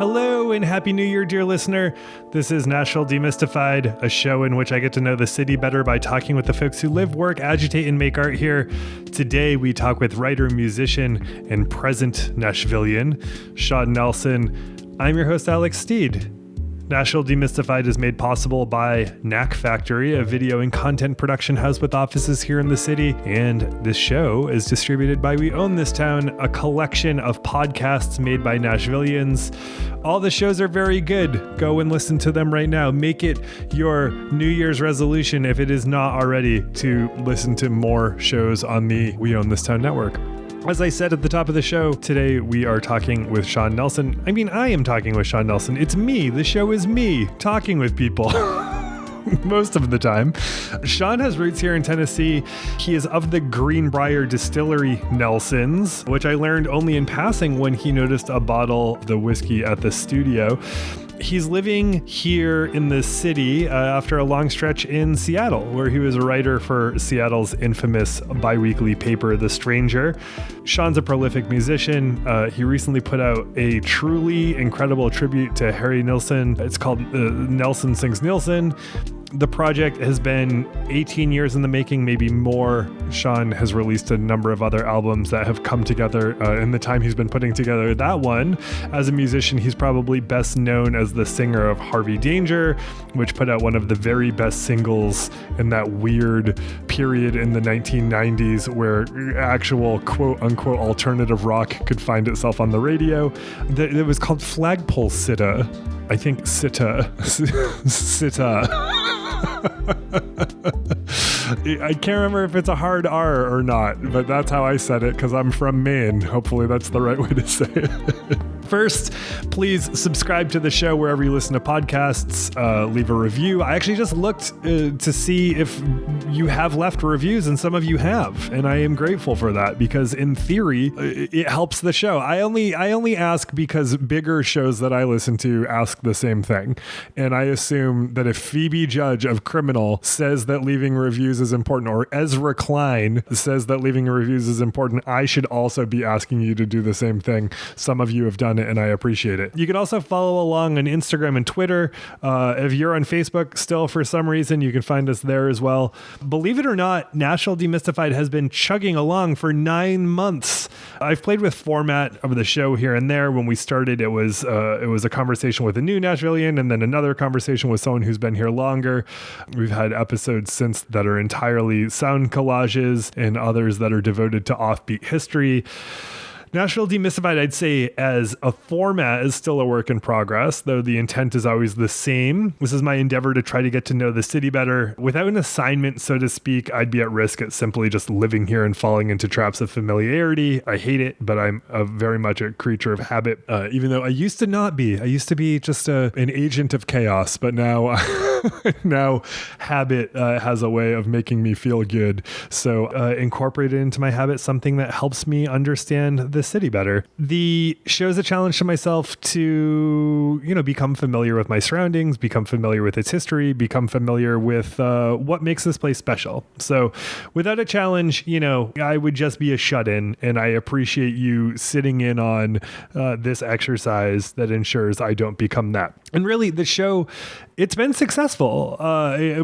Hello and Happy New Year, dear listener. This is Nashville Demystified, a show in which I get to know the city better by talking with the folks who live, work, agitate, and make art here. Today, we talk with writer, musician, and present Nashvillian, Sean Nelson. I'm your host, Alex Steed. Nashville Demystified is made possible by Knack Factory, a video and content production house with offices here in the city. And this show is distributed by We Own This Town, a collection of podcasts made by Nashvillians. All the shows are very good. Go and listen to them right now. Make it your New Year's resolution, if it is not already, to listen to more shows on the We Own This Town network. As I said at the top of the show, today we are talking with Sean Nelson. I mean, I am talking with Sean Nelson. It's me. The show is me talking with people. Most of the time. Sean has roots here in Tennessee. He is of the Greenbrier Distillery Nelsons, which I learned only in passing when he noticed a bottle of the whiskey at the studio. He's living here in the city after a long stretch in Seattle, where he was a writer for Seattle's infamous biweekly paper, The Stranger. Sean's a prolific musician. He recently put out a truly incredible tribute to Harry Nilsson. It's called Nelson Sings Nilsson. The project has been 18 years in the making, maybe more. Sean has released a number of other albums that have come together in the time he's been putting together that one. As a musician, he's probably best known as the singer of Harvey Danger, which put out one of the very best singles in that weird period in the 1990s where actual quote-unquote alternative rock could find itself on the radio. It was called Flagpole Sitta. I think Sitta. Sitta. I can't remember if it's a hard R or not, but that's how I said it because I'm from Maine. Hopefully that's the right way to say it. First, please subscribe to the show wherever you listen to podcasts. Leave a review. I actually just looked to see if you have left reviews, and some of you have, and I am grateful for that because in theory, it helps the show. I only ask because bigger shows that I listen to ask the same thing, and I assume that if Phoebe Judge of Criminal says that leaving reviews is important, or Ezra Klein says that leaving reviews is important, I should also be asking you to do the same thing. Some of you have done it, and I appreciate it. You can also follow along on Instagram and Twitter. If you're on Facebook still for some reason, you can find us there as well. Believe it or not, Nashville Demystified has been chugging along for 9 months. I've played with format of the show here and there. When we started, it was a conversation with a new Nashvillian, and then another conversation with someone who's been here longer. We've had episodes since that are entirely sound collages and others that are devoted to offbeat history. Nashville Demystified, I'd say, as a format is still a work in progress, though the intent is always the same. This is my endeavor to try to get to know the city better. Without an assignment, so to speak, I'd be at risk at simply just living here and falling into traps of familiarity. I hate it, but I'm very much a creature of habit, even though I used to not be. I used to be just an agent of chaos, but now... now habit has a way of making me feel good. So incorporated into my habit something that helps me understand the city better. The show is a challenge to myself to, become familiar with my surroundings, become familiar with its history, become familiar with what makes this place special. So without a challenge, I would just be a shut-in, and I appreciate you sitting in on this exercise that ensures I don't become that. And really, the show, it's been successful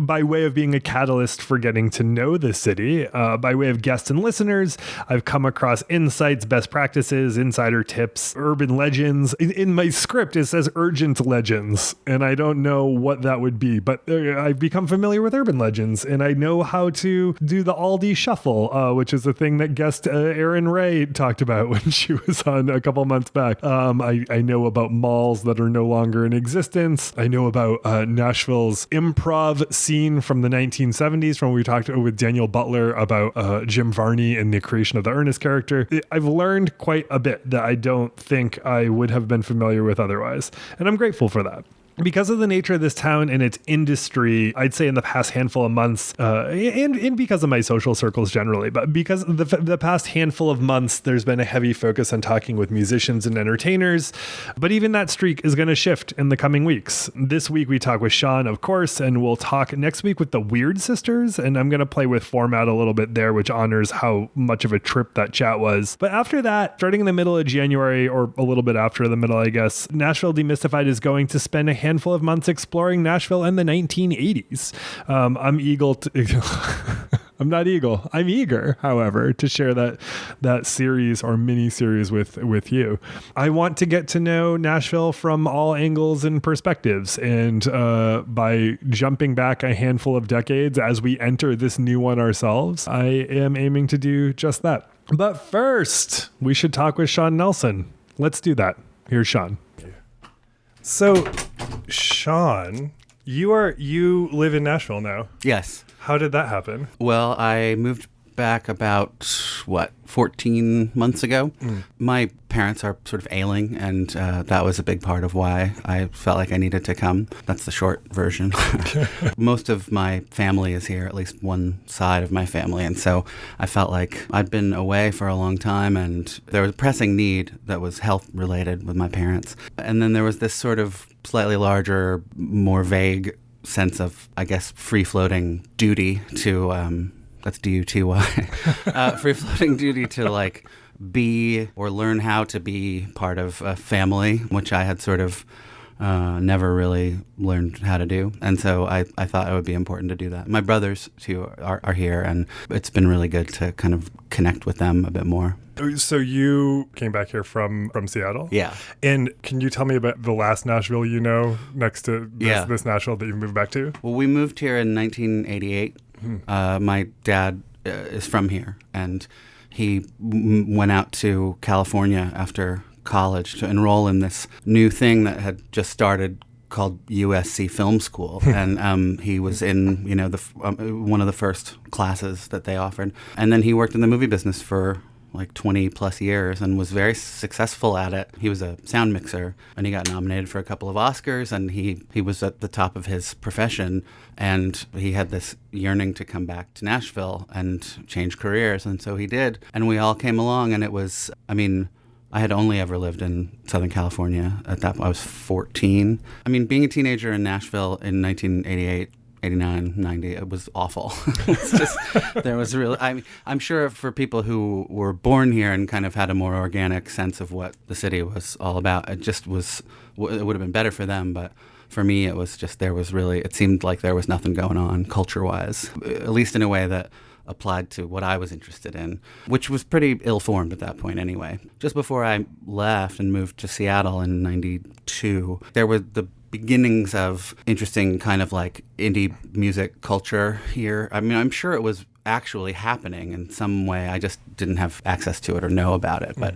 by way of being a catalyst for getting to know the city. By way of guests and listeners, I've come across insights, best practices, insider tips, urban legends. In my script, it says urgent legends, and I don't know what that would be, but I've become familiar with urban legends, and I know how to do the Aldi shuffle, which is a thing that guest Erin Ray talked about when she was on a couple months back. I know about malls that are no longer in existence. I know about Nashville's improv scene from the 1970s, when we talked with Daniel Butler about Jim Varney and the creation of the Ernest character. I've learned quite a bit that I don't think I would have been familiar with otherwise, and I'm grateful for that. because of the nature of this town and its industry, I'd say in the past handful of months, and because of my social circles generally, but because of the past handful of months, there's been a heavy focus on talking with musicians and entertainers. But even that streak is going to shift in the coming weeks. This week, we talk with Sean, of course, and we'll talk next week with the Weird Sisters. And I'm going to play with format a little bit there, which honors how much of a trip that chat was. But after that, starting in the middle of January, or a little bit after the middle, I guess, Nashville Demystified is going to spend a handful of months exploring Nashville in the 1980s. I'm eager, however, to share that series or mini series with you. I want to get to know Nashville from all angles and perspectives. And by jumping back a handful of decades as we enter this new one ourselves, I am aiming to do just that. But first, we should talk with Sean Nilsson. Let's do that. Here's Sean. So, Sean, you live in Nashville now. Yes. How did that happen? Well, I moved back about, 14 months ago. My parents are sort of ailing, and that was a big part of why I felt like I needed to come. That's the short version. Most of my family is here, at least one side of my family, and so I felt like I'd been away for a long time, and there was a pressing need that was health-related with my parents. And then there was this sort of slightly larger, more vague sense of, I guess, free-floating duty to... that's D-U-T-Y. Free-floating duty to, like, be or learn how to be part of a family, which I had sort of never really learned how to do. And so I thought it would be important to do that. My brothers, too, are here, and it's been really good to kind of connect with them a bit more. So you came back here from Seattle? Yeah. And can you tell me about the last Nashville you know next to this Nashville that you moved back to? Well, we moved here in 1988. My dad is from here, and he went out to California after college to enroll in this new thing that had just started called USC Film School. And he was in, one of the first classes that they offered. And then he worked in the movie business for like 20 plus years and was very successful at it. He was a sound mixer, and he got nominated for a couple of Oscars, and he was at the top of his profession, and he had this yearning to come back to Nashville and change careers, and so he did. And we all came along, and it was, I had only ever lived in Southern California at that point. I was 14. Being a teenager in Nashville in 1988, 89, 90, it was awful. It's just, there was really, I'm sure for people who were born here and kind of had a more organic sense of what the city was all about, it would have been better for them. But for me, it was just, it seemed like there was nothing going on culture-wise, at least in a way that applied to what I was interested in, which was pretty ill-formed at that point anyway. Just before I left and moved to Seattle in 92, there were the beginnings of interesting kind of like indie music culture here. I'm sure it was actually happening in some way. I just didn't have access to it or know about it. But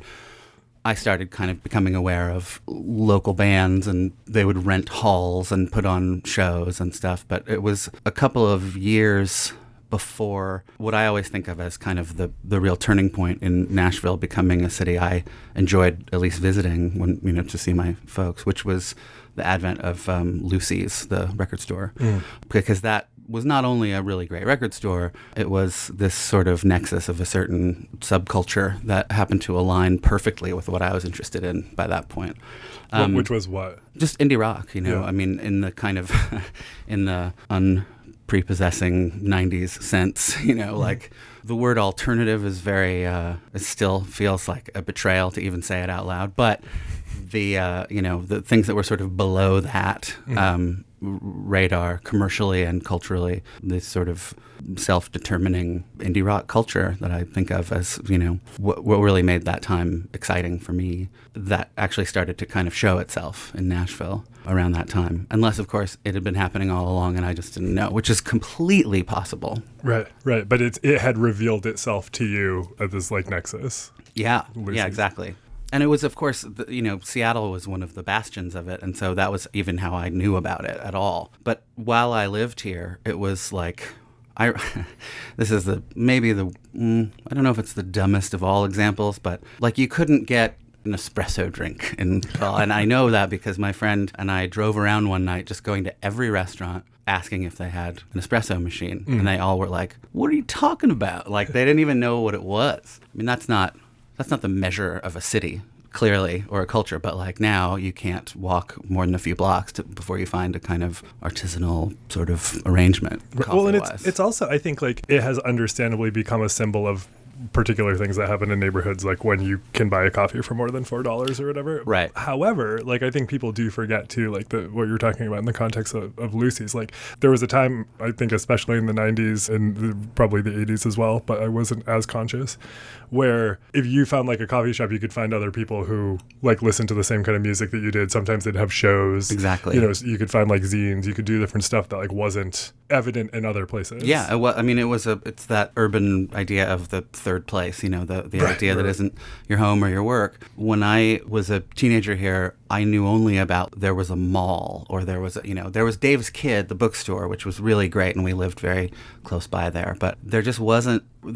I started kind of becoming aware of local bands, and they would rent halls and put on shows and stuff. But it was a couple of years before what I always think of as kind of the real turning point in Nashville becoming a city I enjoyed at least visiting when, to see my folks, which was the advent of Lucy's, the record store, because that was not only a really great record store, it was this sort of nexus of a certain subculture that happened to align perfectly with what I was interested in by that point. Which was what? Just indie rock, Yeah. In the kind of, in the prepossessing 90s sense, like the word alternative is very, it still feels like a betrayal to even say it out loud, but the, the things that were sort of below that radar commercially and culturally, this sort of self-determining indie rock culture that I think of as, what really made that time exciting for me, that actually started to kind of show itself in Nashville around that time. Unless, of course, it had been happening all along and I just didn't know, which is completely possible. Right. But it had revealed itself to you at this like nexus. Yeah. Lucy's. Yeah, exactly. And it was, of course, Seattle was one of the bastions of it. And so that was even how I knew about it at all. But while I lived here, it was like, this is I don't know if it's the dumbest of all examples, but like you couldn't get an espresso drink. And I know that because my friend and I drove around one night just going to every restaurant asking if they had an espresso machine. And they all were like, what are you talking about? Like, they didn't even know what it was. I mean, that's not the measure of a city, clearly, or a culture, but like now you can't walk more than a few blocks before you find a kind of artisanal sort of arrangement. Well, and it's also, I think, like, it has understandably become a symbol of particular things that happen in neighborhoods, like when you can buy a coffee for more than $4 or whatever. Right. However, like, I think people do forget too, like what you're talking about in the context of Lucy's. Like, there was a time, I think, especially in the 90s and probably the 80s as well, but I wasn't as conscious, where if you found like a coffee shop, you could find other people who like listen to the same kind of music that you did. Sometimes they'd have shows. Exactly. You know, you could find like zines. You could do different stuff that like wasn't evident in other places. Yeah. Well, I mean, it's that urban idea of the third place, you know, the idea that isn't your home or your work. When I was a teenager here, I knew only about there was a mall, or there was Dave's Kid, the bookstore, which was really great, and we lived very close by there. But there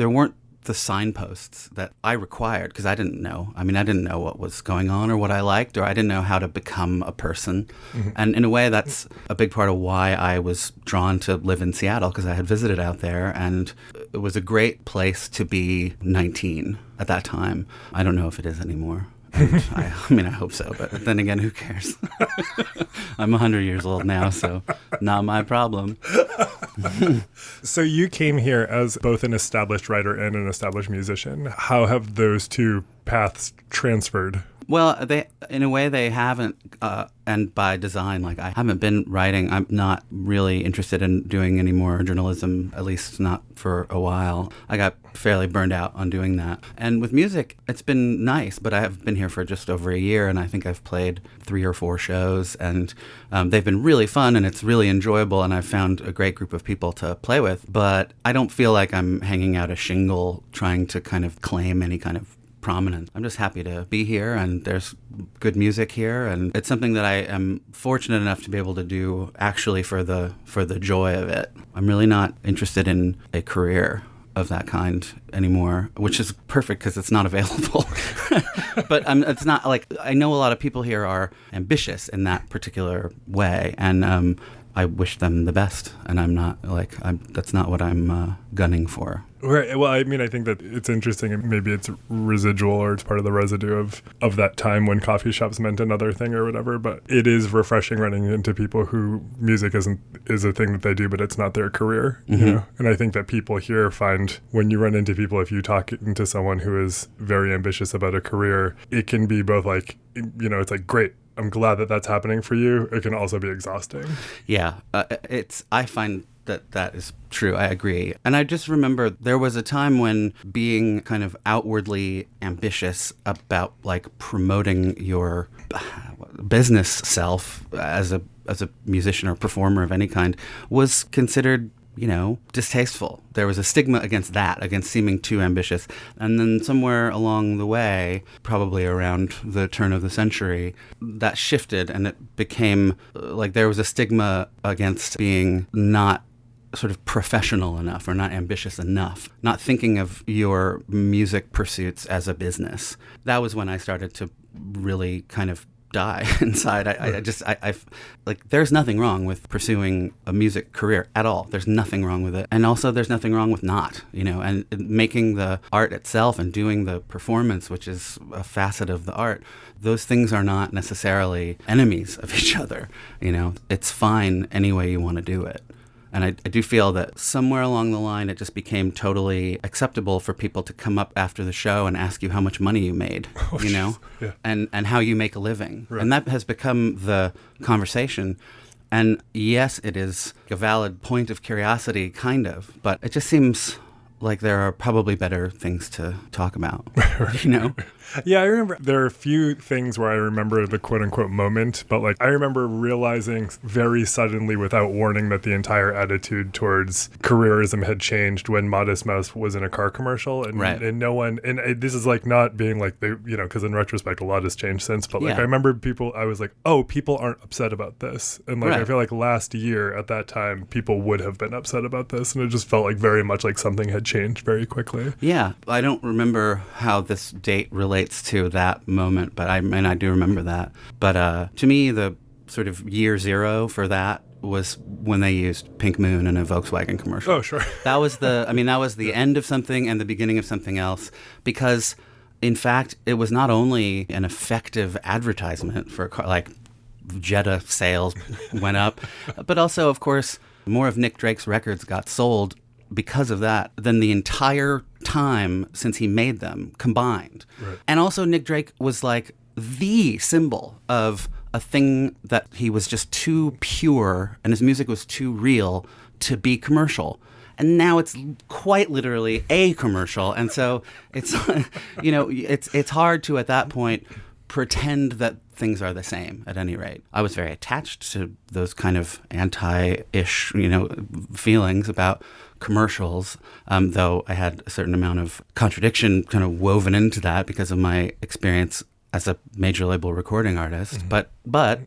weren't the signposts that I required, because I didn't know. I mean, I didn't know what was going on or what I liked, or I didn't know how to become a person. Mm-hmm. And in a way, that's a big part of why I was drawn to live in Seattle, because I had visited out there, and it was a great place to be 19 at that time. I don't know if it is anymore. I mean, I hope so, but then again, who cares? I'm 100 years old now, so not my problem. So you came here as both an established writer and an established musician. How have those two paths transferred? Well, in a way they haven't, and by design. Like, I haven't been writing. I'm not really interested in doing any more journalism, at least not for a while. I got fairly burned out on doing that. And with music, it's been nice, but I have been here for just over a year, and I think I've played 3 or 4 shows, and they've been really fun, and it's really enjoyable, and I've found a great group of people to play with. But I don't feel like I'm hanging out a shingle trying to kind of claim any kind of prominent. I'm just happy to be here, and there's good music here, and it's something that I am fortunate enough to be able to do actually for the joy of it. I'm really not interested in a career of that kind anymore, which is perfect because it's not available. But it's not like, I know a lot of people here are ambitious in that particular way, and I wish them the best, and I'm not like, that's not what I'm gunning for. Right. Well, I mean, I think that it's interesting, and maybe it's residual, or it's part of the residue of that time when coffee shops meant another thing or whatever. But it is refreshing running into people who music is a thing that they do, but it's not their career. Mm-hmm. You know? And I think that people here find, when you run into people, if you talk to someone who is very ambitious about a career, it can be both like, you know, it's like, great, I'm glad that that's happening for you. It can also be exhausting. Yeah. I find that is true. I agree. And I just remember there was a time when being kind of outwardly ambitious about like promoting your business self as a musician or performer of any kind was considered, you know, distasteful. There was a stigma against that, against seeming too ambitious. And then somewhere along the way, probably around the turn of the century, that shifted, and it became like there was a stigma against being not sort of professional enough, or not ambitious enough, not thinking of your music pursuits as a business. That was when I started to really kind of die inside. I like, there's nothing wrong with pursuing a music career at all. There's nothing wrong with it. And also there's nothing wrong with not, you know, and making the art itself and doing the performance, which is a facet of the art, those things are not necessarily enemies of each other. You know, it's fine any way you want to do it. And I do feel that somewhere along the line, it just became totally acceptable for people to come up after the show and ask you how much money you made, you know, yeah. and how you make a living. Right. And that has become the conversation. And yes, it is a valid point of curiosity, kind of, but it just seems like there are probably better things to talk about, you know? Yeah, I remember there are a few things where I remember the quote-unquote moment, but like I remember realizing very suddenly without warning that the entire attitude towards careerism had changed when Modest Mouse was in a car commercial, and, right. and no one, and this is like not being like, you know, because in retrospect a lot has changed since, but like I remember I was like, oh, people aren't upset about this, and like right. I feel like last year at that time people would have been upset about this, and it just felt like very much like something had change very quickly. Yeah, I don't remember how this date relates to that moment, but I do remember that. But to me, the sort of year zero for that was when they used Pink Moon in a Volkswagen commercial. Oh, sure. That was the end of something and the beginning of something else, because in fact, it was not only an effective advertisement for a car, like Jetta sales went up, but also, of course, more of Nick Drake's records got sold because of that than the entire time since he made them combined. Right. And also Nick Drake was like the symbol of a thing that he was just too pure and his music was too real to be commercial. And now it's quite literally a commercial. And so it's, it's hard to, at that point, pretend that things are the same, at any rate. I was very attached to those kind of anti-ish, feelings about commercials, though I had a certain amount of contradiction kind of woven into that because of my experience as a major label recording artist. Mm-hmm. But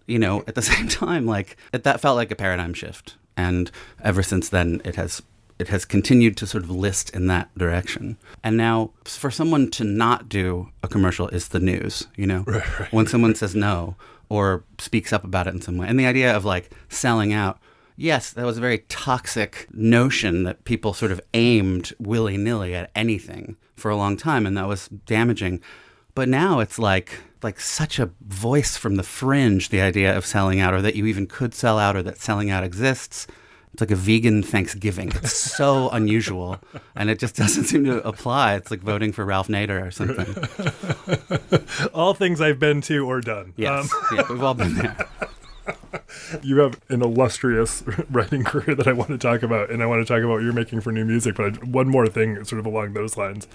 at the same time, that felt like a paradigm shift. And ever since then, it has continued to sort of list in that direction. And now, for someone to not do a commercial is the news, Right. When someone says no or speaks up about it in some way. And the idea of selling out, yes, that was a very toxic notion that people sort of aimed willy-nilly at anything for a long time, and that was damaging. But now it's like such a voice from the fringe, the idea of selling out, or that you even could sell out, or that selling out exists. It's like a vegan Thanksgiving. It's so unusual, and it just doesn't seem to apply. It's like voting for Ralph Nader or something. All things I've been to or done. Yes, we've all been there. You have an illustrious writing career that I want to talk about, and I want to talk about what you're making for new music, but one more thing sort of along those lines.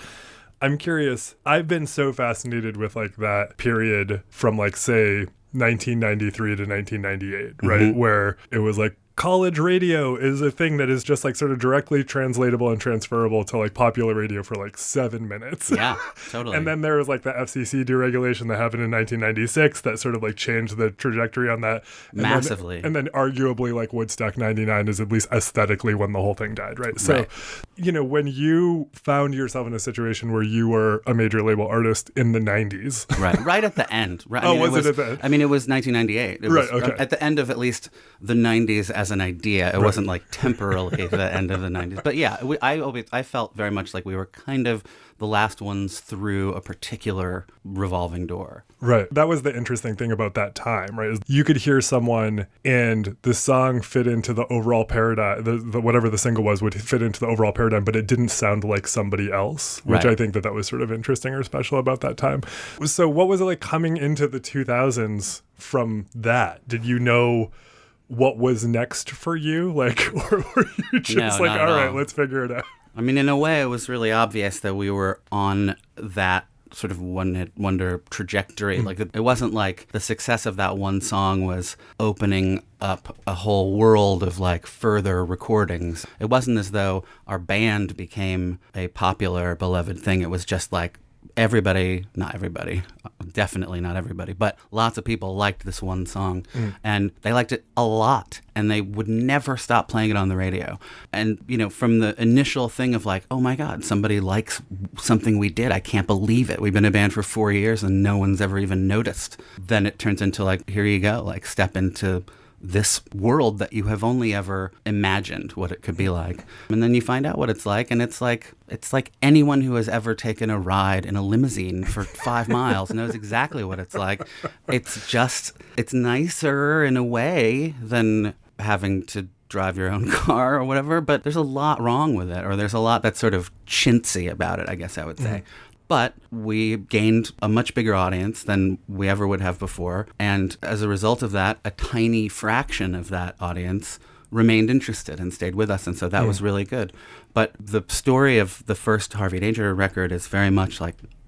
I'm curious. I've been so fascinated with that period from say 1993 to 1998, right? Mm-hmm. Where it was college radio is a thing that is just sort of directly translatable and transferable to popular radio for 7 minutes. Yeah, totally. And then there was the FCC deregulation that happened in 1996 that sort of changed the trajectory on that. Massively. And then arguably Woodstock 99 is at least aesthetically when the whole thing died, right? So, when you found yourself in a situation where you were a major label artist in the 90s. Right at the end. Right. Was it at the end? I mean, it was 1998. It was okay. At the end of at least the 90s as an idea. It wasn't temporarily the end of the 90s. But yeah, I felt very much like we were kind of the last ones through a particular revolving door. Right. That was the interesting thing about that time, right? Is you could hear someone and the song fit into the overall paradigm, the whatever the single was would fit into the overall paradigm, but it didn't sound like somebody else, which right. I think that was sort of interesting or special about that time. So what was it coming into the 2000s from that? Did you know what was next for you? Or were you just all right, let's figure it out? I mean, in a way, it was really obvious that we were on that sort of one-hit wonder trajectory. It wasn't like the success of that one song was opening up a whole world of further recordings. It wasn't as though our band became a popular, beloved thing. It was just everybody, not everybody, definitely not everybody, but lots of people liked this one song, and they liked it a lot, and they would never stop playing it on the radio. And, from the initial thing of oh my God, somebody likes something we did. I can't believe it. We've been a band for 4 years and no one's ever even noticed. Then it turns into here you go, step into this world that you have only ever imagined what it could be like. And then you find out what it's like, and it's like anyone who has ever taken a ride in a limousine for 5 miles knows exactly what it's like. It's nicer in a way than having to drive your own car or whatever, but there's a lot wrong with it, or there's a lot that's sort of chintzy about it, I guess I would say. But we gained a much bigger audience than we ever would have before. And as a result of that, a tiny fraction of that audience remained interested and stayed with us. And so that was really good. But the story of the first Harvey Danger record is very much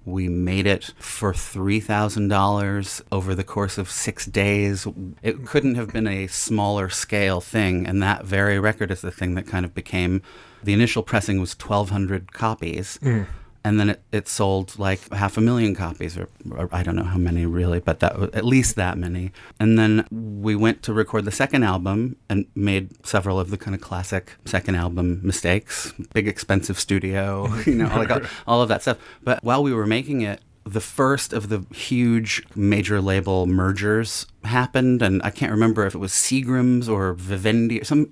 we made it for $3,000 over the course of 6 days. It couldn't have been a smaller scale thing. And that very record is the thing that kind of became, the initial pressing was 1,200 copies. And then it sold like 500,000 copies, or I don't know how many really, but at least that many. And then we went to record the second album and made several of the kind of classic second album mistakes, big expensive studio, like all of that stuff. But while we were making it, the first of the huge major label mergers happened, and I can't remember if it was Seagram's or Vivendi, or some,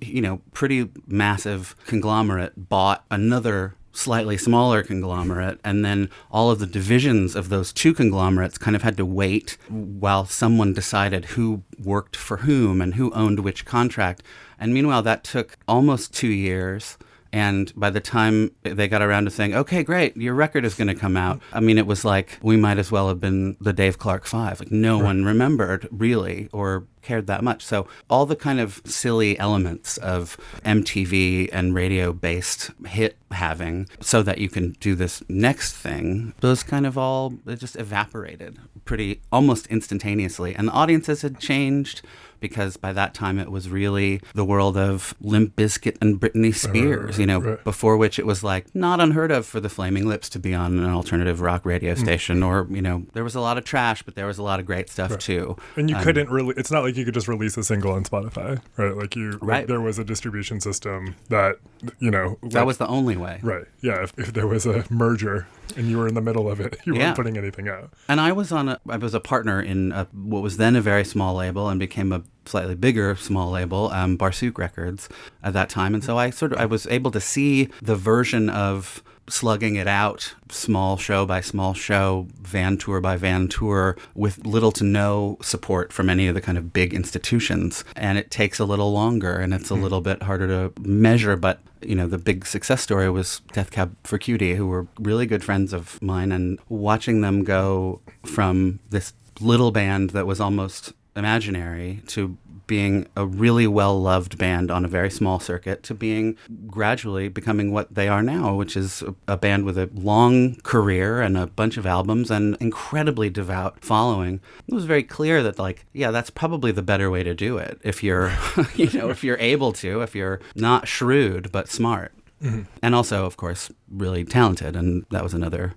pretty massive conglomerate bought another slightly smaller conglomerate, and then all of the divisions of those two conglomerates kind of had to wait while someone decided who worked for whom and who owned which contract. And meanwhile, that took almost 2 years. And by the time they got around to saying, okay, great, your record is going to come out, I mean, it was like we might as well have been the Dave Clark Five. Like no one remembered really or cared that much. So all the kind of silly elements of MTV and radio-based hit having so that you can do this next thing, those kind of all just evaporated pretty almost instantaneously. And the audiences had changed, because by that time it was really the world of Limp Bizkit and Britney Spears, before which it was like not unheard of for the Flaming Lips to be on an alternative rock radio station, or, there was a lot of trash, but there was a lot of great stuff too. And you couldn't really, it's not like you could just release a single on Spotify, right? Like there was a distribution system that, that was the only way. Right. Yeah. If there was a merger and you were in the middle of it, you weren't putting anything out. And I was a partner in what was then a very small label and became a slightly bigger small label, Barsuk Records at that time. And so I was able to see the version of slugging it out, small show by small show, van tour by van tour, with little to no support from any of the kind of big institutions. And it takes a little longer, and it's a little bit harder to measure. But, the big success story was Death Cab for Cutie, who were really good friends of mine. And watching them go from this little band that was almost imaginary to being a really well-loved band on a very small circuit to being gradually becoming what they are now, which is a band with a long career and a bunch of albums and incredibly devout following. It was very clear that, that's probably the better way to do it if you're, if you're able to, if you're not shrewd but smart. Mm-hmm. And also, of course, really talented, and that's another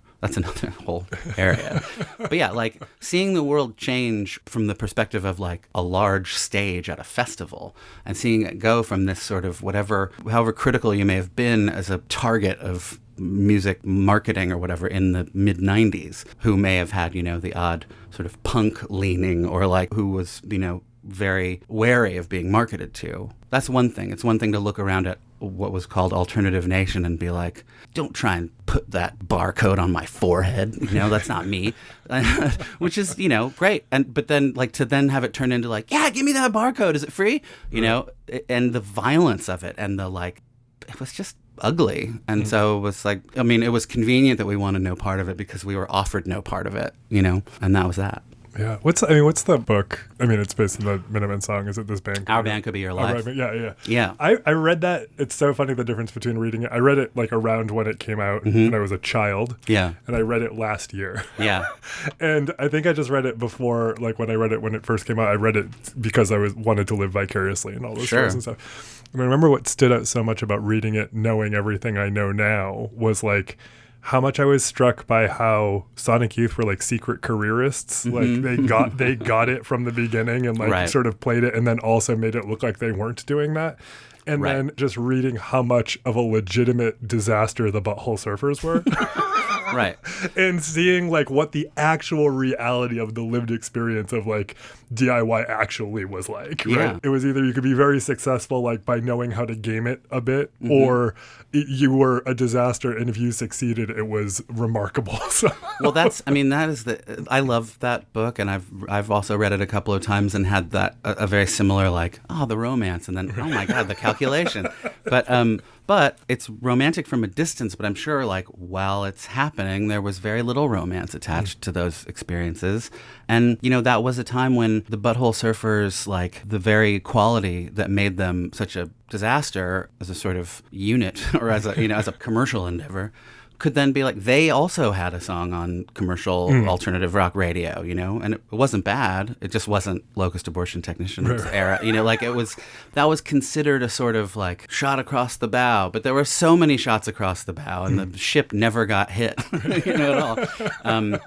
whole area. But seeing the world change from the perspective of a large stage at a festival, and seeing it go from this sort of however critical you may have been as a target of music marketing or whatever in the mid-90s, who may have had, the odd sort of punk leaning, or who was, very wary of being marketed to. That's one thing. It's one thing to look around at what was called Alternative Nation and be like, don't try and put that barcode on my forehead. That's not me. Which is, great. But then to then have it turn into give me that barcode. Is it free? And the violence of it and it was just ugly. And so it was it was convenient that we wanted no part of it because we were offered no part of it, and that was that. Yeah. What's the book? It's based on the Minutemen song. Is it This Band? Our Band Could Be Your Life. Oh, right. Yeah. Yeah. I read that. It's so funny, the difference between reading it. I read it around when it came out when I was a child. Yeah. And I read it last year. Yeah. And I think I just read it before, when I read it when it first came out, I read it because I wanted to live vicariously and all those stories and stuff. And I remember what stood out so much about reading it, knowing everything I know now, was how much I was struck by how Sonic Youth were secret careerists. They got it from the beginning and sort of played it, and then also made it look like they weren't doing that. And then just reading how much of a legitimate disaster the Butthole Surfers were. Right. And seeing what the actual reality of the lived experience of DIY actually was like, right? Yeah. It was either you could be very successful by knowing how to game it a bit, or you were a disaster, and if you succeeded, it was remarkable. So. Well, I love that book, and I've also read it a couple of times and had that a very similar the romance, and then oh my God, the calculation. But it's romantic from a distance, but I'm sure while it's happening, there was very little romance attached to those experiences. And, that was a time when the Butthole Surfers, the very quality that made them such a disaster as a sort of unit or as a, as a commercial endeavor, could then be like, they also had a song on commercial alternative rock radio, you know, and it wasn't bad. It just wasn't Locust Abortion Technicians era, you know, like that was considered a sort of like shot across the bow, but there were so many shots across the bow and the ship never got hit, you know, at all.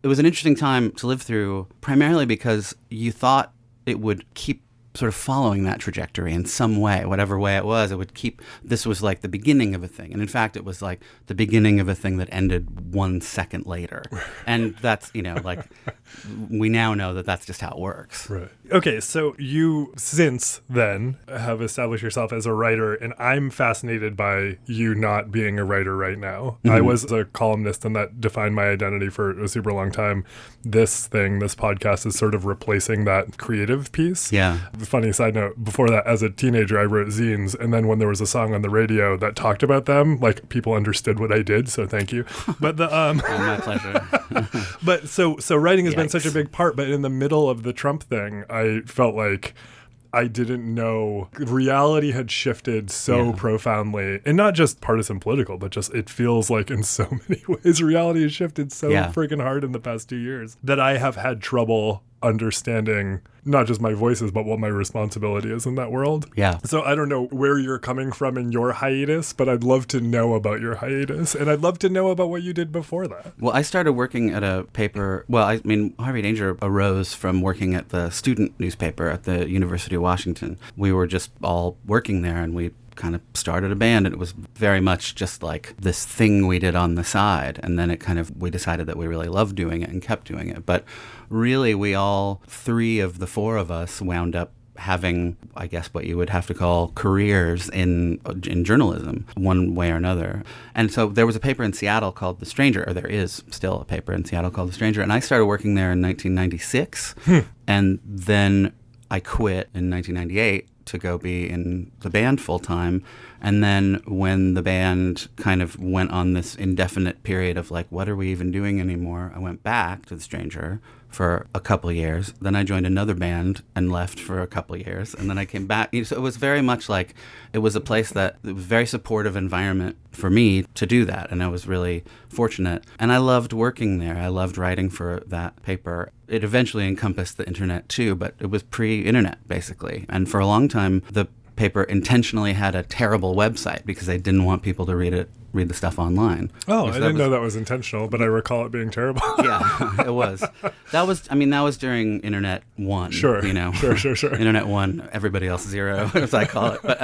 It was an interesting time to live through, primarily because you thought it would keep sort of following that trajectory in some way, whatever way it would keep, this was like the beginning of a thing. And in fact, it was like the beginning of a thing that ended 1 second later. And that's, you know, like, we now know that that's just how it works. Right. Okay, so you, since then, have established yourself as a writer, and I'm fascinated by you not being a writer right now. I was a columnist, and that defined my identity for a super long time. This podcast is sort of replacing that creative piece. Yeah. Funny side note, before that, as a teenager, I wrote zines, and then when there was a song on the radio that talked about them, like, people understood what I did, so thank you. But the oh, my pleasure. But so writing has been such a big part, but in the middle of the Trump thing, I felt like I didn't know reality had shifted so profoundly, and not just partisan political, but just it feels like in so many ways reality has shifted so freaking hard in the past 2 years that I have had trouble understanding not just my voices, but what my responsibility is in that world. Yeah. So I don't know where you're coming from in your hiatus, but I'd love to know about your hiatus, and I'd love to know about what you did before that. Well, I started working at a paper. Well, I mean, Harvey Danger arose from working at the student newspaper at the University of Washington. We were just all working there, and we kind of started a band, and it was very much just like this thing we did on the side, and then we decided that we really loved doing it and kept doing it. But really, we all, 3 of the 4 of us, wound up having, I guess, what you would have to call careers in journalism, one way or another. And so there was a paper in Seattle called The Stranger, or there is still a paper in Seattle called The Stranger, and I started working there in 1996, and then I quit in 1998 to go be in the band full time. And then when the band kind of went on this indefinite period of like, what are we even doing anymore? I went back to The Stranger for a couple of years. Then I joined another band and left for a couple of years. And then I came back. So it was very much like, it was a place that, it was a very supportive environment for me to do that. And I was really fortunate. And I loved working there. I loved writing for that paper. It eventually encompassed the internet too, but it was pre-internet basically. And for a long time, the paper intentionally had a terrible website because they didn't want people to read the stuff online. Oh, I didn't know that was intentional, but I recall it being terrible. Yeah, it was. That was during Internet 1. Sure. You know, Sure. Internet 1, everybody else 0, as I call it. But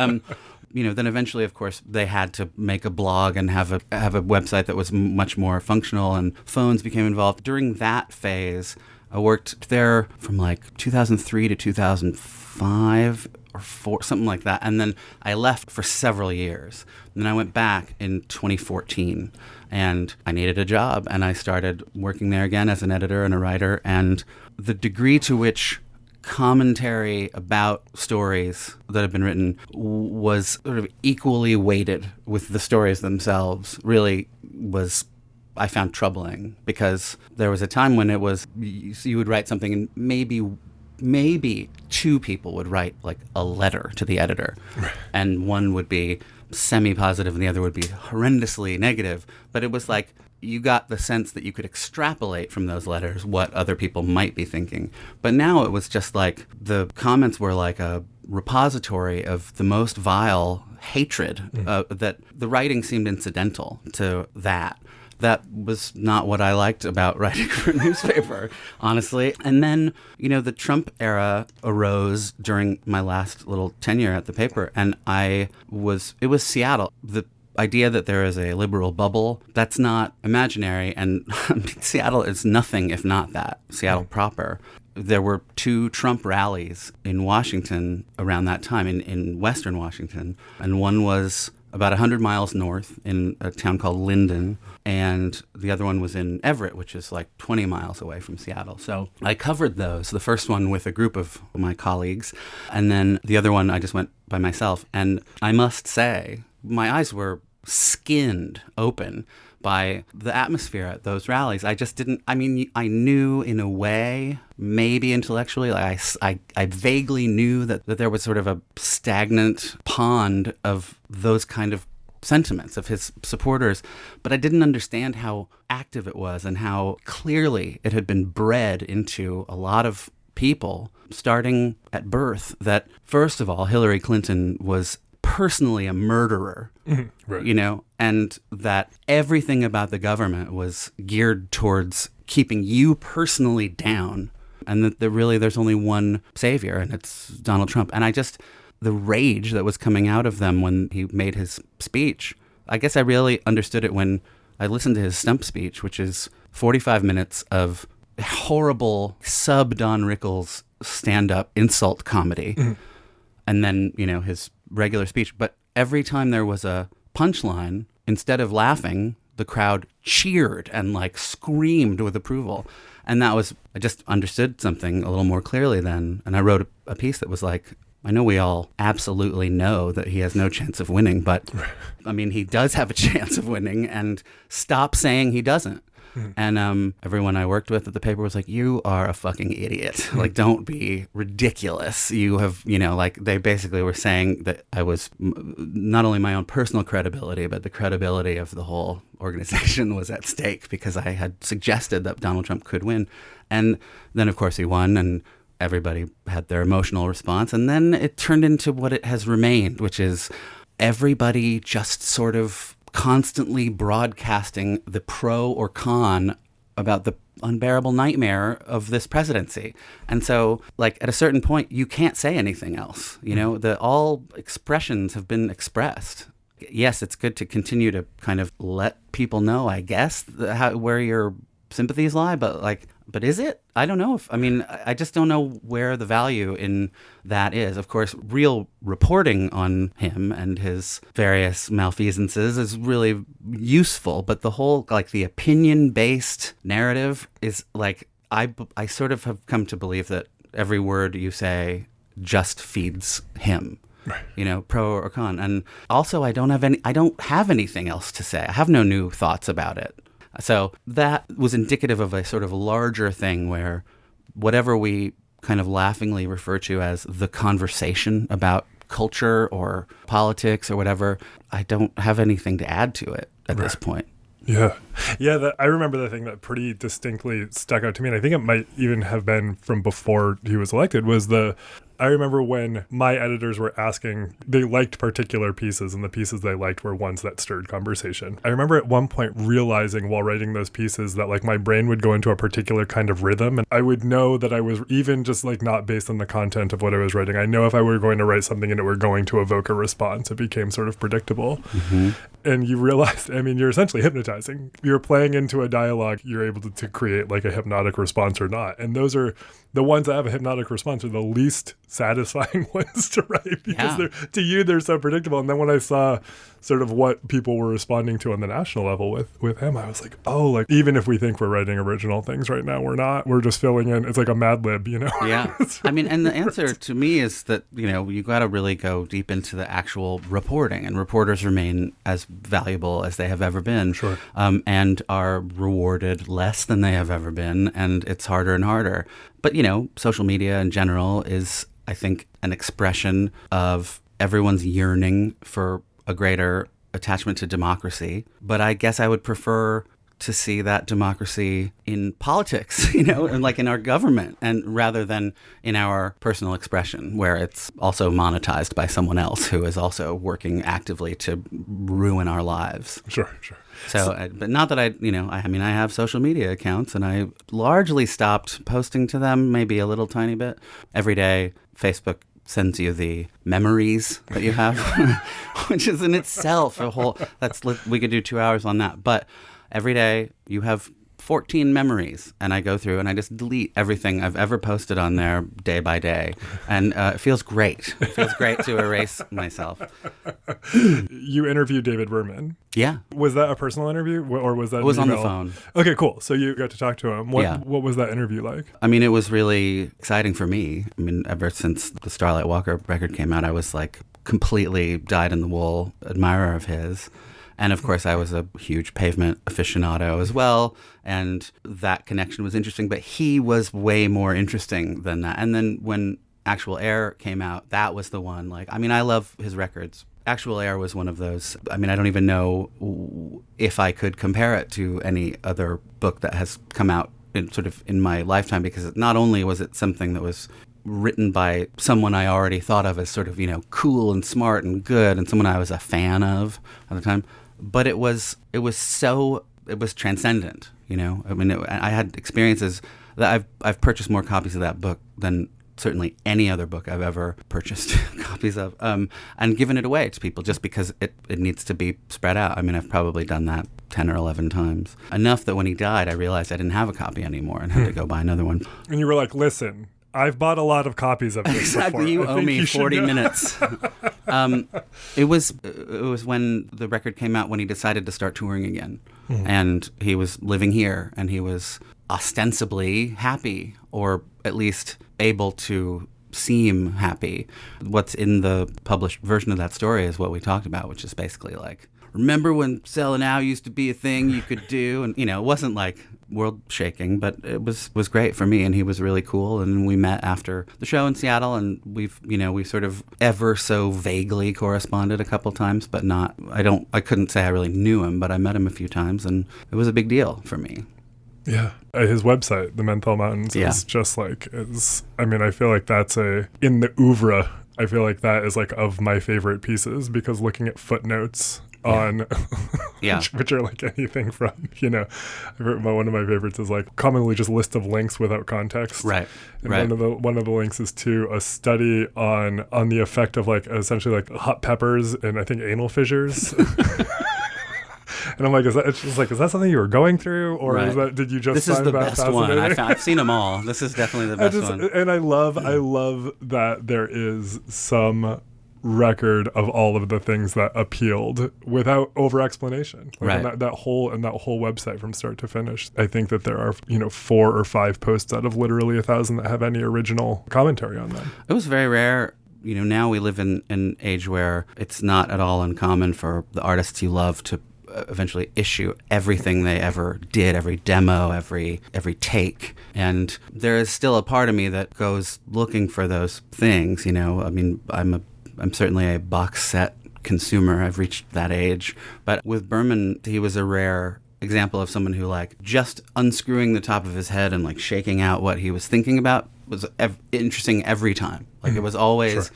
you know, then eventually, of course, they had to make a blog and have a website that was much more functional, and phones became involved. During that phase, I worked there from like 2003 to 2005 or 4, something like that. And then I left for several years. And then I went back in 2014, and I needed a job, and I started working there again as an editor and a writer. And the degree to which commentary about stories that have been written was sort of equally weighted with the stories themselves really was, I found, troubling, because there was a time when it was, you would write something and maybe 2 people would write like a letter to the editor, and one would be semi-positive and the other would be horrendously negative. But it was like, you got the sense that you could extrapolate from those letters what other people might be thinking. But now it was just like, the comments were like a repository of the most vile hatred, that the writing seemed incidental to that. That was not what I liked about writing for a newspaper, honestly. And then, you know, the Trump era arose during my last little tenure at the paper, and it was Seattle. The idea that there is a liberal bubble, that's not imaginary, and Seattle is nothing if not that, Seattle proper. There were 2 Trump rallies in Washington around that time, in Western Washington, and one was about 100 miles north in a town called Linden, and the other one was in Everett, which is like 20 miles away from Seattle. So I covered those, the first one with a group of my colleagues, and then the other one I just went by myself. And I must say, my eyes were skinned open by the atmosphere at those rallies. I just didn't, I mean, I knew in a way, maybe intellectually, like I vaguely knew that there was sort of a stagnant pond of those kind of sentiments, of his supporters, but I didn't understand how active it was and how clearly it had been bred into a lot of people, starting at birth, that, first of all, Hillary Clinton was personally a murderer, right. you know, and that everything about the government was geared towards keeping you personally down, and that there's only one savior, and it's Donald Trump. And the rage that was coming out of them when he made his speech, I guess I really understood it when I listened to his stump speech, which is 45 minutes of horrible sub-Don Rickles stand-up insult comedy, and then, you know, his regular speech. But every time there was a punchline, instead of laughing, the crowd cheered and like screamed with approval. And I just understood something a little more clearly then. And I wrote a piece that was like, I know we all absolutely know that he has no chance of winning, but I mean, he does have a chance of winning, and stop saying he doesn't. And everyone I worked with at the paper was like, you are a fucking idiot. Like, don't be ridiculous. You have, you know, like, they basically were saying that I was not only my own personal credibility, but the credibility of the whole organization was at stake because I had suggested that Donald Trump could win. And then, of course, he won, and everybody had their emotional response. And then it turned into what it has remained, which is everybody just sort of constantly broadcasting the pro or con about the unbearable nightmare of this presidency. And so, like, at a certain point, you can't say anything else. You know, all expressions have been expressed. Yes, it's good to continue to kind of let people know, I guess, where your sympathies lie, but is it? I don't know. I just don't know where the value in that is. Of course, real reporting on him and his various malfeasances is really useful, but the whole, like, the opinion-based narrative is, like, I sort of have come to believe that every word you say just feeds him. Right. You know, pro or con. And also, I don't have anything else to say. I have no new thoughts about it. So that was indicative of a sort of larger thing where whatever we kind of laughingly refer to as the conversation about culture or politics or whatever, I don't have anything to add to it at this point. Yeah. Yeah, I remember the thing that pretty distinctly stuck out to me, and I think it might even have been from before he was elected, was I remember when my editors were asking, they liked particular pieces, and the pieces they liked were ones that stirred conversation. I remember at one point realizing while writing those pieces that, like, my brain would go into a particular kind of rhythm, and I would know that I was, even just, like, not based on the content of what I was writing, I know if I were going to write something and it were going to evoke a response, it became sort of predictable. Mm-hmm. And you realize, I mean, you're essentially hypnotizing. You're playing into a dialogue, you're able to create, like, a hypnotic response or not. And those are the ones that have a hypnotic response are the least satisfying ones to write because to you they're so predictable. And then when I saw sort of what people were responding to on the national level with him, I was like, oh, like, even if we think we're writing original things right now, we're not. We're just filling in. It's like a Mad Lib, you know? Yeah. I mean, and the answer to me is that, you know, you got to really go deep into the actual reporting, and reporters remain as valuable as they have ever been. Sure. And are rewarded less than they have ever been, and it's harder and harder. But, you know, social media in general is, I think, an expression of everyone's yearning for a greater attachment to democracy. But I guess I would prefer to see that democracy in politics, you know, and like in our government, and rather than in our personal expression, where it's also monetized by someone else who is also working actively to ruin our lives. Sure. So, but not that I have social media accounts, and I largely stopped posting to them, maybe a little tiny bit. Every day, Facebook sends you the memories that you have, which is in itself we could do 2 hours on that. But every day you have 14 memories, and I go through and I just delete everything I've ever posted on there day by day. And it feels great. It feels great to erase myself. You interviewed David Berman. Yeah. Was that a personal interview, or was that It was an on email? the phone. Okay, cool. So you got to talk to him. Yeah. What was that interview like? I mean, it was really exciting for me. I mean, ever since the Starlight Walker record came out, I was like completely dyed-in-the-wool admirer of his. And of course, I was a huge Pavement aficionado as well, and that connection was interesting, but he was way more interesting than that. And then when Actual Air came out, that was the one. Like, I mean, I love his records. Actual Air was one of those. I mean, I don't even know if I could compare it to any other book that has come out in my lifetime, because not only was it something that was written by someone I already thought of as sort of, cool and smart and good, and someone I was a fan of at the time, but it was transcendent, I mean, I had experiences that I've purchased more copies of that book than certainly any other book I've ever purchased copies of, and given it away to people just because it needs to be spread out. I mean, I've probably done that 10 or 11 times. Enough that when he died, I realized I didn't have a copy anymore and had to go buy another one. And you were like, listen, I've bought a lot of copies of this exactly. before. You owe me 40 minutes. It was when the record came out, when he decided to start touring again. And he was living here, and he was ostensibly happy, or at least able to seem happy. What's in the published version of that story is what we talked about, which is basically like, remember when selling out used to be a thing you could do? And, it wasn't like world shaking, but it was great for me, and he was really cool. And we met after the show in Seattle, and we sort of ever so vaguely corresponded a couple times, but not, I couldn't say I really knew him, but I met him a few times, and it was a big deal for me. Yeah. His website, The Menthol Mountains, is just like, I feel like that's in the oeuvre, I feel like that is like of my favorite pieces, because looking at footnotes on which are like anything from, one of my favorites is like commonly just list of links without context. Right. And one of the links is to a study on the effect of like essentially like hot peppers and I think anal fissures. And I'm like, is that something you were going through, or did you just This find is the that best fascinating? one. I've seen them all. This is definitely the best one. And I love that there is some record of all of the things that appealed without over explanation. Like that whole website from start to finish. I think that there are 4 or 5 posts out of literally 1,000 that have any original commentary on them. It was very rare. Now we live in an age where it's not at all uncommon for the artists you love to eventually issue everything they ever did, every demo, every take. And there is still a part of me that goes looking for those things, I mean, I'm certainly a box set consumer. I've reached that age. But with Berman, he was a rare example of someone who like just unscrewing the top of his head and like shaking out what he was thinking about was interesting every time. Like it was always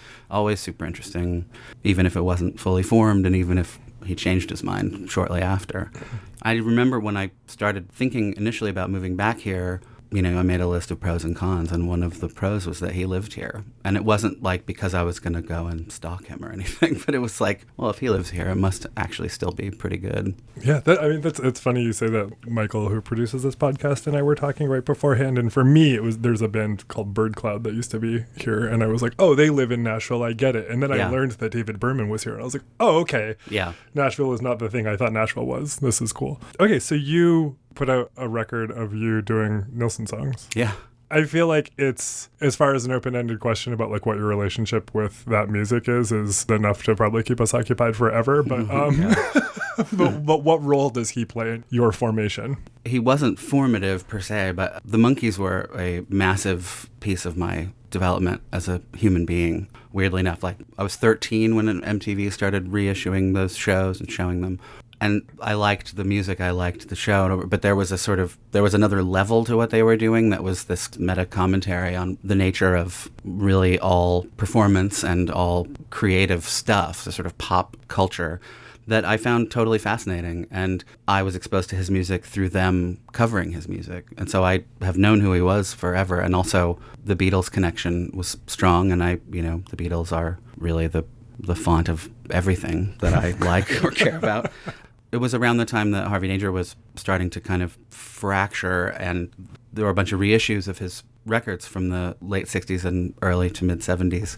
super interesting, even if it wasn't fully formed and even if he changed his mind shortly after. I remember when I started thinking initially about moving back here, I made a list of pros and cons, and one of the pros was that he lived here. And it wasn't like because I was going to go and stalk him or anything, but it was like, well, if he lives here, it must actually still be pretty good. Yeah, it's funny you say that. Michael, who produces this podcast, and I were talking right beforehand, and for me, there's a band called Bird Cloud that used to be here, and I was like, oh, they live in Nashville, I get it. And then I learned that David Berman was here, and I was like, oh, okay. Yeah. Nashville is not the thing I thought Nashville was. This is cool. Okay, so you put out a record of you doing Nilsson songs. Yeah. I feel like it's, as far as an open-ended question about like what your relationship with that music is enough to probably keep us occupied forever. But but what role does he play in your formation? He wasn't formative per se, but the Monkees were a massive piece of my development as a human being. Weirdly enough, like I was 13 when MTV started reissuing those shows and showing them. And I liked the music, I liked the show, but there was another level to what they were doing that was this meta commentary on the nature of really all performance and all creative stuff, the sort of pop culture that I found totally fascinating. And I was exposed to his music through them covering his music. And so I have known who he was forever. And also the Beatles connection was strong. And the Beatles are really the font of everything that I like or care about. It was around the time that Harvey Danger was starting to kind of fracture, and there were a bunch of reissues of his records from the late 60s and early to mid 70s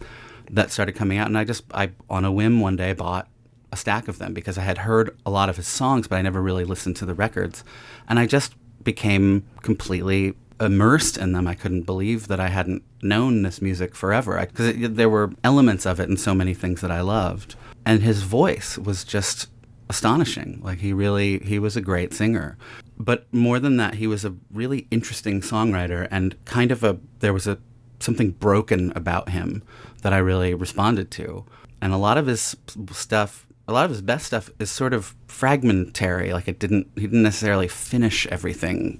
that started coming out. And I on a whim one day bought a stack of them because I had heard a lot of his songs, but I never really listened to the records. And I just became completely immersed in them. I couldn't believe that I hadn't known this music forever, because there were elements of it in so many things that I loved. And his voice was just astonishing. Like he was a great singer. But more than that, he was a really interesting songwriter, and there was a something broken about him that I really responded to. And a lot of his best stuff is sort of fragmentary. Like he didn't necessarily finish everything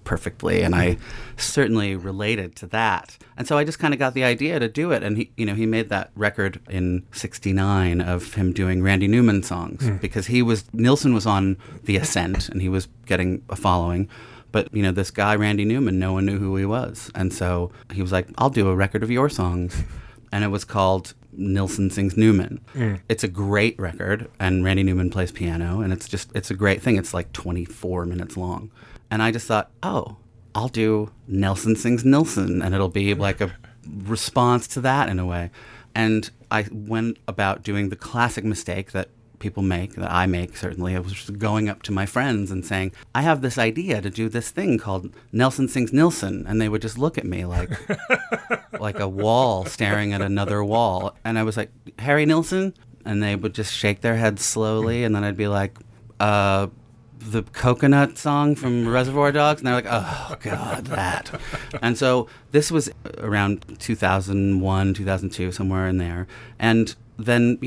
perfectly, and I certainly related to that. And so I just kind of got the idea to do it. And he made that record in '69 of him doing Randy Newman songs because Nilsson was on the ascent and he was getting a following. But, this guy, Randy Newman, no one knew who he was. And so he was like, I'll do a record of your songs. And it was called Nelson Sings Newman. It's a great record, and Randy Newman plays piano, and it's a great thing. It's like 24 minutes long. And I just thought, I'll do Nelson Sings Nilsson, and it'll be like a response to that in a way. And I went about doing the classic mistake that people make, that I make certainly. I was just going up to my friends and saying, I have this idea to do this thing called Nelson Sings Nilsson. And they would just look at me like a wall staring at another wall. And I was like, Harry Nilsson? And they would just shake their heads slowly. And then I'd be like, the coconut song from Reservoir Dogs? And they're like, oh, God, that. And so this was around 2001, 2002, somewhere in there. And then,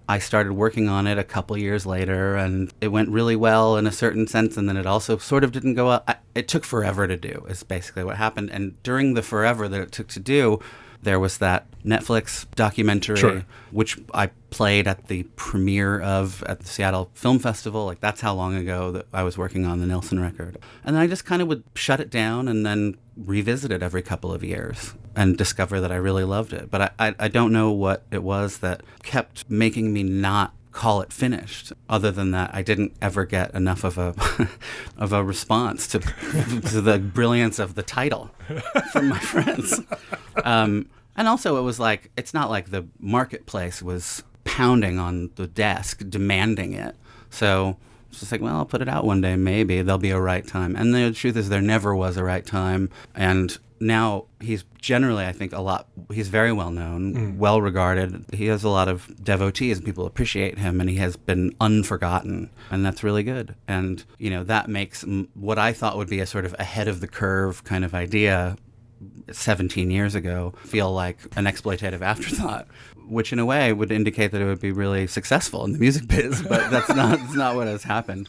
I started working on it a couple years later, and it went really well in a certain sense, and then it also sort of didn't go up. It took forever to do, is basically what happened. And during the forever that it took to do, there was that Netflix documentary, which I played at the premiere of at the Seattle Film Festival. Like, that's how long ago that I was working on the Nilsson record. And then I just kind of would shut it down and then revisit it every couple of years and discover that I really loved it. But I don't know what it was that kept making me not call it finished. Other than that, I didn't ever get enough of a response to the brilliance of the title from my friends. And also, it was like, it's not like the marketplace was pounding on the desk demanding it. So it's just like, well, I'll put it out one day. Maybe there'll be a right time. And the truth is, there never was a right time. And now he's generally, I think, he's very well known, well regarded. He has a lot of devotees and people appreciate him, and he has been unforgotten. And that's really good. And, that makes what I thought would be a sort of ahead of the curve kind of idea 17 years ago feel like an exploitative afterthought, which in a way would indicate that it would be really successful in the music biz, but that's not what has happened.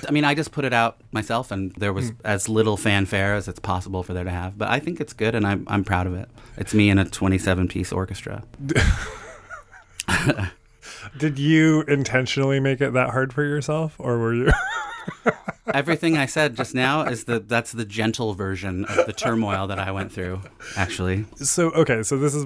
I mean, I just put it out myself, and there was as little fanfare as it's possible for there to have, but I think it's good, and I'm proud of it. It's me and a 27-piece orchestra. Did you intentionally make it that hard for yourself, or were you... Everything I said just now that's the gentle version of the turmoil that I went through, actually. So this is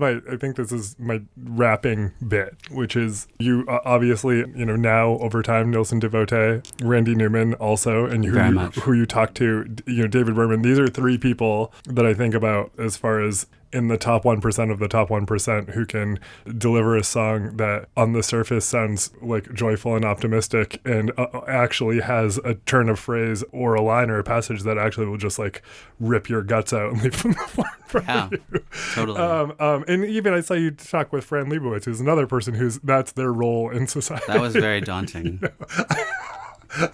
my wrapping bit, which is you obviously, now over time, Nilsson devotee, Randy Newman also, and who you talk to, David Berman. These are three people that I think about as far as in the top 1% of the top 1% who can deliver a song that on the surface sounds like joyful and optimistic and actually has a turn of phrase or a line or a passage that actually will just like rip your guts out and leave them the floor in front of you. Totally. And even I saw you talk with Fran Lebowitz, who's another person that's their role in society. That was very daunting.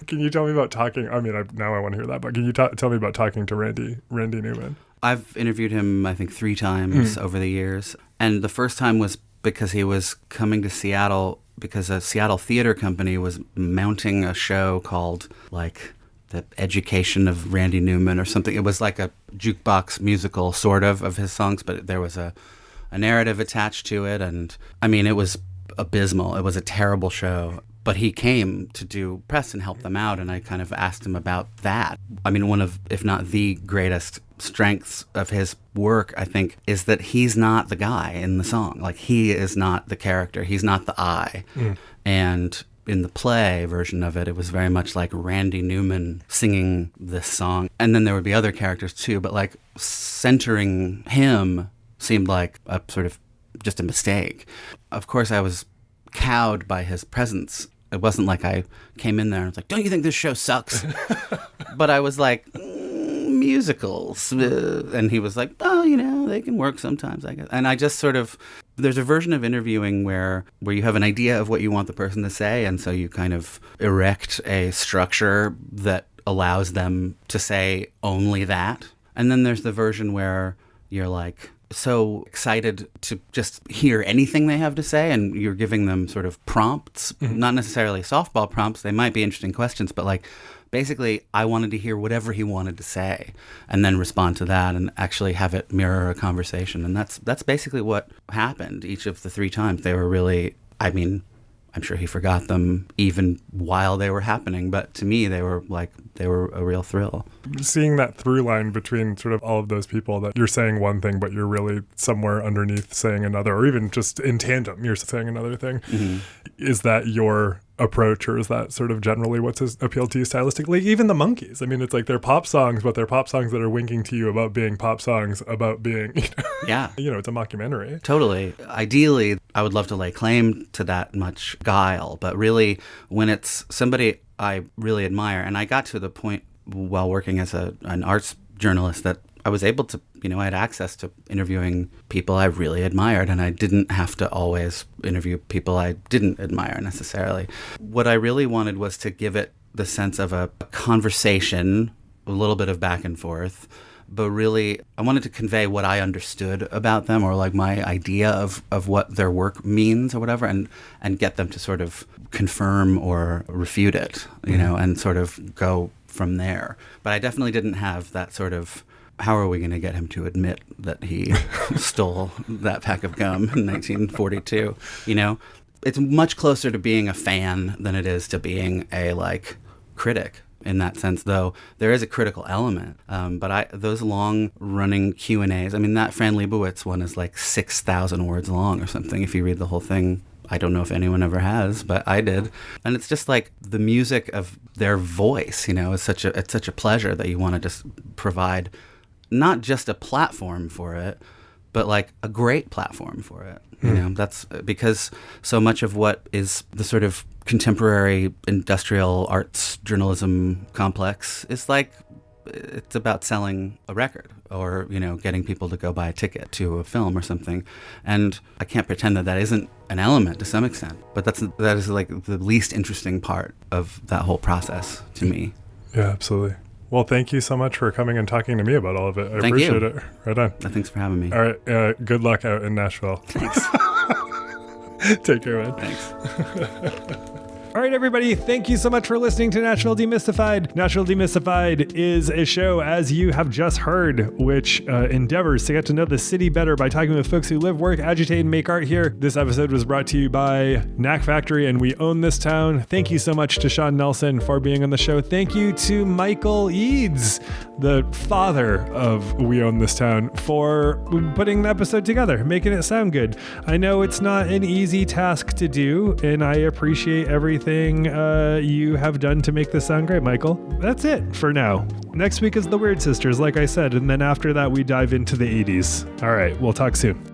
Can you tell me about talking? I mean, now I want to hear that, but can you tell me about talking to Randy Newman? I've interviewed him, I think, 3 times over the years. And the first time was because he was coming to Seattle because a Seattle theater company was mounting a show called, like, The Education of Randy Newman or something. It was like a jukebox musical, sort of his songs, but there was a narrative attached to it. And, I mean, it was abysmal. It was a terrible show. But he came to do press and help them out, and I kind of asked him about that. I mean, one of, if not the greatest strengths of his work, I think, is that he's not the guy in the song. Like, he is not the character. He's not the I. And in the play version of it, it was very much like Randy Newman singing this song. And then there would be other characters too, but like centering him seemed like a sort of just a mistake. Of course, I was cowed by his presence. It wasn't like I came in there and was like, don't you think this show sucks? But I was like, musicals. And he was like, oh, they can work sometimes, I guess. And I just sort of, there's a version of interviewing where you have an idea of what you want the person to say, and so you kind of erect a structure that allows them to say only that. And then there's the version where you're like so excited to just hear anything they have to say, and you're giving them sort of prompts, not necessarily softball prompts. They might be interesting questions, but like basically I wanted to hear whatever he wanted to say and then respond to that and actually have it mirror a conversation. And that's basically what happened each of the 3 times. They were really, I mean, I'm sure he forgot them even while they were happening, but to me, they were a real thrill. Seeing that through line between sort of all of those people, that you're saying one thing, but you're really somewhere underneath saying another, or even just in tandem, you're saying another thing. Mm-hmm. Is that your approach, or is that sort of generally what's appealed to you stylistically? Even the Monkees, I mean, it's like they're pop songs, but they're pop songs that are winking to you about being pop songs, about being, yeah, it's a mockumentary. Totally. Ideally, I would love to lay claim to that much guile, but really, when it's somebody I really admire, and I got to the point while working as an arts journalist that I was able to, I had access to interviewing people I really admired, and I didn't have to always interview people I didn't admire necessarily. What I really wanted was to give it the sense of a conversation, a little bit of back and forth, but really I wanted to convey what I understood about them, or like my idea of what their work means or whatever, and get them to sort of confirm or refute it, and sort of go from there. But I definitely didn't have that sort of, how are we going to get him to admit that he stole that pack of gum in 1942? It's much closer to being a fan than it is to being a critic in that sense, though there is a critical element. But those long-running Q&As, I mean, that Fran Lebowitz one is like 6,000 words long or something. If you read the whole thing, I don't know if anyone ever has, but I did. And it's just like the music of their voice, is such a pleasure that you want to just provide not just a platform for it, but like a great platform for it. That's because so much of what is the sort of contemporary industrial arts journalism complex is like, it's about selling a record or, getting people to go buy a ticket to a film or something. And I can't pretend that isn't an element to some extent, but that is like the least interesting part of that whole process to me. Yeah, absolutely. Well, thank you so much for coming and talking to me about all of it. I appreciate it. Right on. Thanks for having me. All right. Good luck out in Nashville. Thanks. Take care, man. Thanks. All right, everybody. Thank you so much for listening to Nashville Demystified. Nashville Demystified is a show, as you have just heard, which endeavors to get to know the city better by talking with folks who live, work, agitate, and make art here. This episode was brought to you by Knack Factory, and we own this town. Thank you so much to Sean Nelson for being on the show. Thank you to Michael Eads, the father of We Own This Town, for putting the episode together, making it sound good. I know it's not an easy task to do, and I appreciate everything you have done to make this sound great, Michael. That's it for now. Next week is the Weird Sisters, like I said, and then after that we dive into the 80s. All right, we'll talk soon.